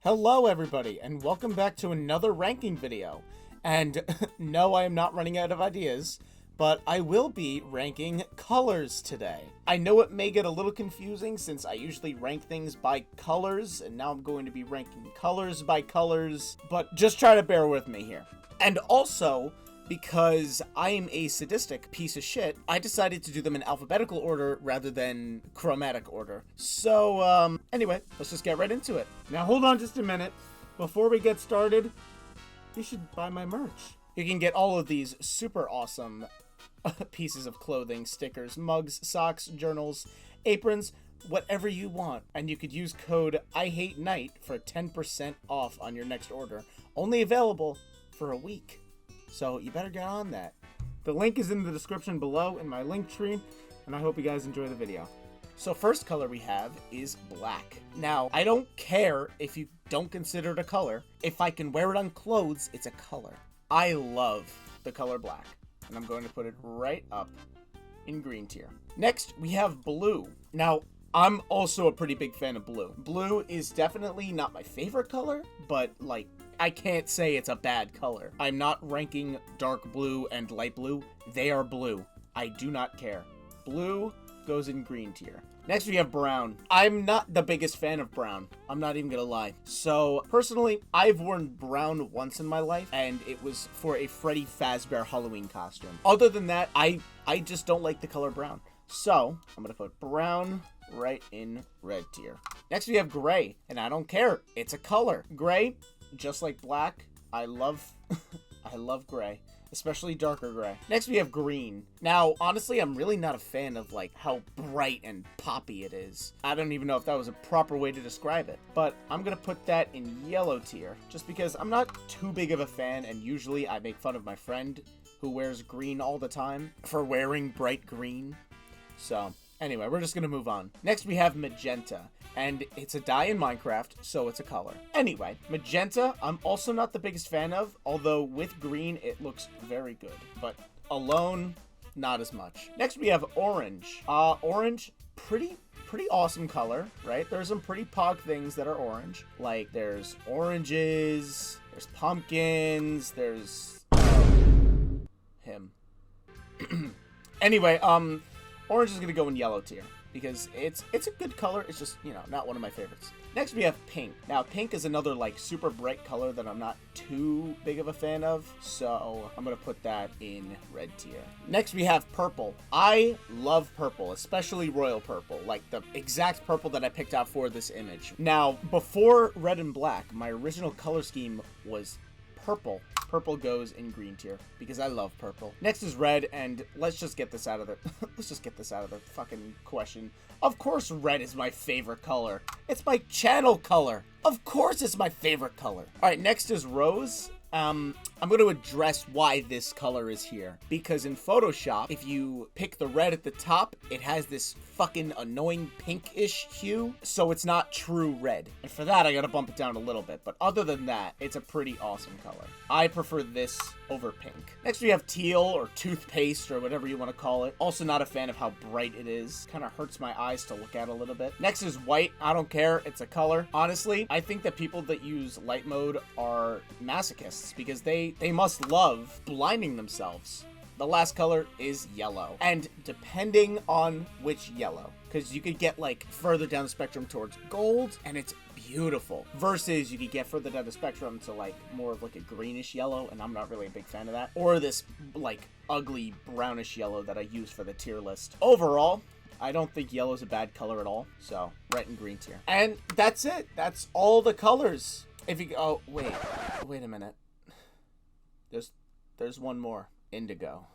Hello everybody, and welcome back to another ranking video. And no, I am not running out of ideas, but I will be ranking colors today. I know it may get a little confusing since I usually rank things by colors, and now I'm going to be ranking colors by colors, but just try to bear with me here. And also, because I am a sadistic piece of shit, I decided to do them in alphabetical order rather than chromatic order. So, anyway, let's just get right into it. Now, hold on just a minute. Before we get started, you should buy my merch. You can get all of these super awesome pieces of clothing, stickers, mugs, socks, journals, aprons, whatever you want. And you could use code IHATENIGHT for 10% off on your next order. Only available for a week. So you better get on that. The link is in the description below in my link tree, and I hope you guys enjoy the video. So first color we have is black. Now, I don't care if you don't consider it a color. If I can wear it on clothes, it's a color. I love the color black, and I'm going to put it right up in green tier. Next, we have blue. Now, I'm also a pretty big fan of blue. Blue is definitely not my favorite color, but like, I can't say it's a bad color. I'm not ranking dark blue and light blue. They are blue. I do not care. Blue goes in green tier. Next we have brown. I'm not the biggest fan of brown. I'm not even gonna lie. So personally, I've worn brown once in my life, and it was for a Freddy Fazbear Halloween costume. Other than that, I just don't like the color brown. So I'm gonna put brown right in red tier. Next we have gray, and I don't care. It's a color. Gray, just like black, I love gray, especially darker gray. Next we have green. Now, honestly, I'm really not a fan of like how bright and poppy it is. I don't even know if that was a proper way to describe it, but I'm gonna put that in yellow tier just because I'm not too big of a fan, and usually I make fun of my friend who wears green all the time for wearing bright green. So anyway, we're just gonna move on. Next we have magenta, and it's a dye in Minecraft, so it's a color. Anyway, magenta, I'm also not the biggest fan of, although with green, it looks very good. But alone, not as much. Next, we have orange. Orange, pretty awesome color, right? There's some pretty pog things that are orange. Like, there's oranges, there's pumpkins, there's him. Anyway, orange is gonna go in yellow tier because it's a good color. It's just, you know, not one of my favorites. Next we have pink. Now pink is another like super bright color that I'm not too big of a fan of, so I'm gonna put that in red tier. Next we have purple. I love purple, especially royal purple, like the exact purple that I picked out for this image. Now before red and black, my original color scheme was purple. Purple goes in green tier because I love purple. Next is red, and let's just get this out of the let's just get this out of the fucking question. Of course red is my favorite color. It's my channel color. Of course it's my favorite color. All right, next is rose. I'm going to address why this color is here. Because in Photoshop, if you pick the red at the top, it has this fucking annoying pinkish hue, so it's not true red. And for that, I gotta bump it down a little bit. But other than that, it's a pretty awesome color. I prefer this over pink. Next, we have teal, or toothpaste, or whatever you want to call it. Also not a fan of how bright it is. Kind of hurts my eyes to look at a little bit. Next is white. I don't care. It's a color. Honestly, I think that people that use light mode are masochists, because they must love blinding themselves. The last color is yellow, and depending on which yellow, because you could get like further down the spectrum towards gold and it's beautiful, versus you could get further down the spectrum to like more of like a greenish yellow, and I'm not really a big fan of that, or this like ugly brownish yellow that I use for the tier list. Overall, I don't think yellow is a bad color at all, so red and green tier. And that's it. That's all the colors. If you oh wait a minute. There's one more. Indigo.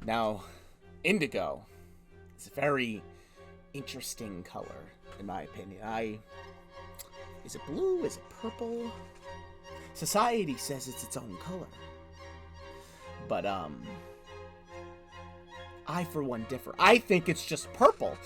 Now, indigo is a very interesting color, in my opinion. Is it blue? Is it purple? Society says it's its own color. But, I, for one, differ. I think it's just purple.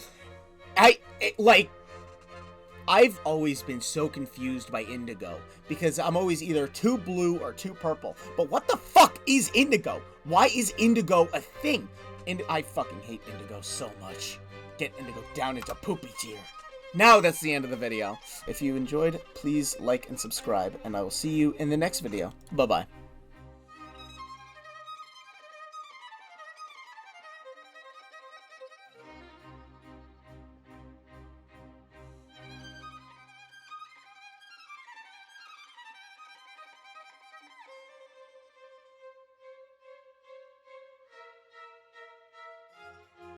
I've always been so confused by indigo, because I'm always either too blue or too purple. But what the fuck is indigo? Why is indigo a thing? And I fucking hate indigo so much. Get indigo down into poopy tier. Now that's the end of the video. If you enjoyed, please like and subscribe, and I will see you in the next video. Bye-bye.